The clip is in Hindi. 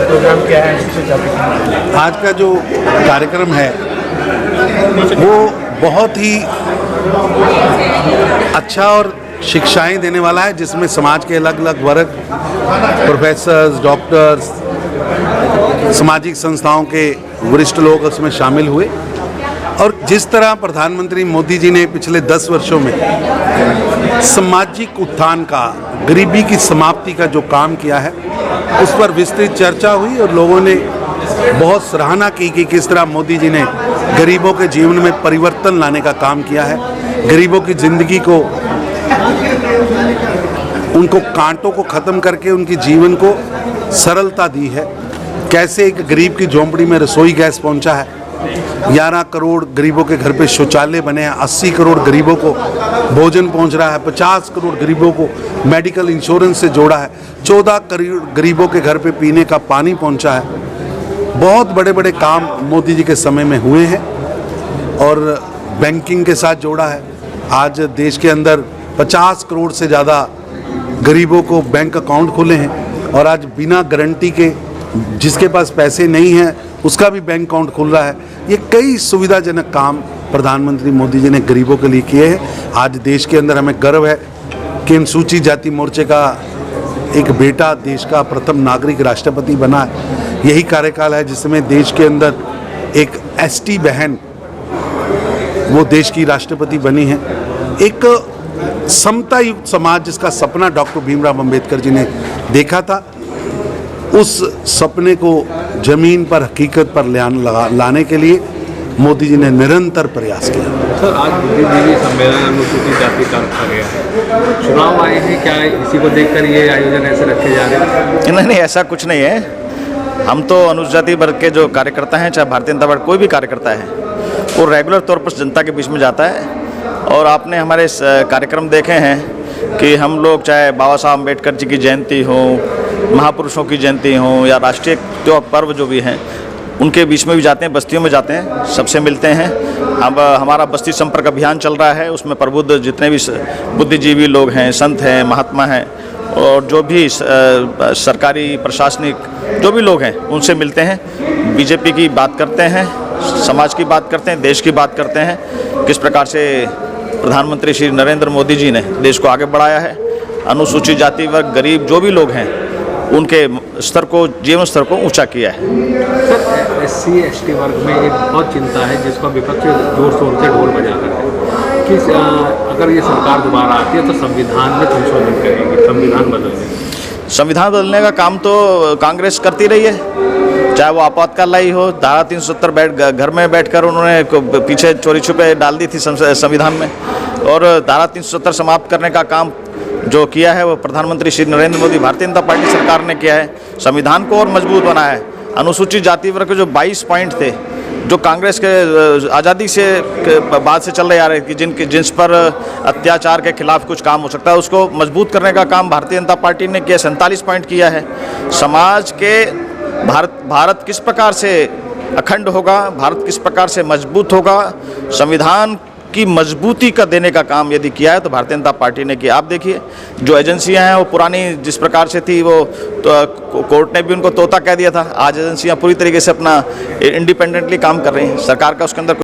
प्रोग्राम क्या है? आज का जो कार्यक्रम है वो बहुत ही अच्छा और शिक्षाएं देने वाला है, जिसमें समाज के अलग अलग वर्ग, प्रोफेसर्स, डॉक्टर्स, सामाजिक संस्थाओं के वरिष्ठ लोग उसमें शामिल हुए। और जिस तरह प्रधानमंत्री मोदी जी ने पिछले 10 वर्षों में सामाजिक उत्थान का, गरीबी की समाप्ति का जो काम किया है, उस पर विस्तृत चर्चा हुई और लोगों ने बहुत सराहना की कि किस तरह मोदी जी ने गरीबों के जीवन में परिवर्तन लाने का काम किया है, गरीबों की ज़िंदगी को, उनको कांटों को ख़त्म करके उनकी जीवन को सरलता दी है। कैसे एक गरीब की झोंपड़ी में रसोई गैस पहुंचा है, 11 करोड़ गरीबों के घर पे शौचालय बने हैं, 80 करोड़ गरीबों को भोजन पहुंच रहा है, 50 करोड़ गरीबों को मेडिकल इंश्योरेंस से जोड़ा है, 14 करोड़ गरीबों के घर पे पीने का पानी पहुंचा है। बहुत बड़े बड़े काम मोदी जी के समय में हुए हैं और बैंकिंग के साथ जोड़ा है। आज देश के अंदर 50 करोड़ से ज़्यादा गरीबों को बैंक अकाउंट खुले हैं और आज बिना गारंटी के जिसके पास पैसे नहीं हैं उसका भी बैंक अकाउंट खुल रहा है। ये कई सुविधाजनक काम प्रधानमंत्री मोदी जी ने गरीबों के लिए किए हैं। आज देश के अंदर हमें गर्व है कि अनुसूचित जाति मोर्चे का एक बेटा देश का प्रथम नागरिक राष्ट्रपति बना है। यही कार्यकाल है जिसमें देश के अंदर एक एसटी बहन वो देश की राष्ट्रपति बनी है। एक समता युक्त समाज जिसका सपना डॉक्टर भीमराव अंबेडकर जी ने देखा था, उस सपने को जमीन पर, हकीकत पर लाने के लिए मोदी जी ने निरंतर प्रयास किया। सर, आज बुद्धिजीवी सम्मेलन अनुसूचित जाति का रखा गया है, चुनाव आए हैं, क्या इसी को देखकर ये आयोजन ऐसे रखे जा रहे हैं? नहीं, ऐसा कुछ नहीं है। हम तो अनुसूचित जाति वर्ग के जो कार्यकर्ता हैं, चाहे भारतीय जनता पार्टी कोई भी कार्यकर्ता है, वो रेगुलर तौर पर जनता के बीच में जाता है। और आपने हमारे कार्यक्रम देखे हैं कि हम लोग चाहे बाबा साहब अम्बेडकर जी की जयंती हो, महापुरुषों की जयंती हो या राष्ट्रीय जो पर्व जो भी हैं, उनके बीच में भी जाते हैं, बस्तियों में जाते हैं, सबसे मिलते हैं। अब हमारा बस्ती संपर्क अभियान चल रहा है, उसमें प्रबुद्ध जितने भी बुद्धिजीवी लोग हैं, संत हैं, महात्मा हैं और जो भी सरकारी प्रशासनिक जो भी लोग हैं उनसे मिलते हैं, बीजेपी की बात करते हैं, समाज की बात करते हैं, देश की बात करते हैं, किस प्रकार से प्रधानमंत्री श्री नरेंद्र मोदी जी ने देश को आगे बढ़ाया है। अनुसूचित जाति वर्ग, गरीब जो भी लोग हैं उनके स्तर को, जीवन स्तर को ऊंचा किया है। सर, SC ST वर्ग में एक बहुत चिंता है जिसको विपक्ष जोर शोर से ढोल बजा रहे हैं कि अगर ये सरकार दोबारा आती है तो संविधान में संशोधन करेगी, संविधान बदलने। संविधान बदलने का काम तो कांग्रेस करती रही है, चाहे वो आपातकाल लाई हो। धारा 370 घर में बैठकर उन्होंने पीछे चोरी छुपे डाल दी थी संविधान में, और धारा 370 समाप्त करने का काम जो किया है वो प्रधानमंत्री श्री नरेंद्र मोदी भारतीय जनता पार्टी सरकार ने किया है। संविधान को और मजबूत बनाया है। अनुसूचित जाति वर्ग के जो 22 पॉइंट थे जो कांग्रेस के आज़ादी से बाद से चल रहे आ रहे कि जिस पर अत्याचार के खिलाफ कुछ काम हो सकता है, उसको मजबूत करने का काम भारतीय जनता पार्टी ने किया। 47 पॉइंट किया है। समाज के भारत किस प्रकार से अखंड होगा, भारत किस प्रकार से मजबूत होगा, संविधान की मजबूती का देने का काम यदि किया है तो भारतीय जनता पार्टी ने किया। आप देखिए जो एजेंसियां हैं वो पुरानी जिस प्रकार से थी, वो तो कोर्ट ने भी उनको तोता कह दिया था। आज एजेंसियां पूरी तरीके से अपना इंडिपेंडेंटली काम कर रही हैं। सरकार का उसके अंदर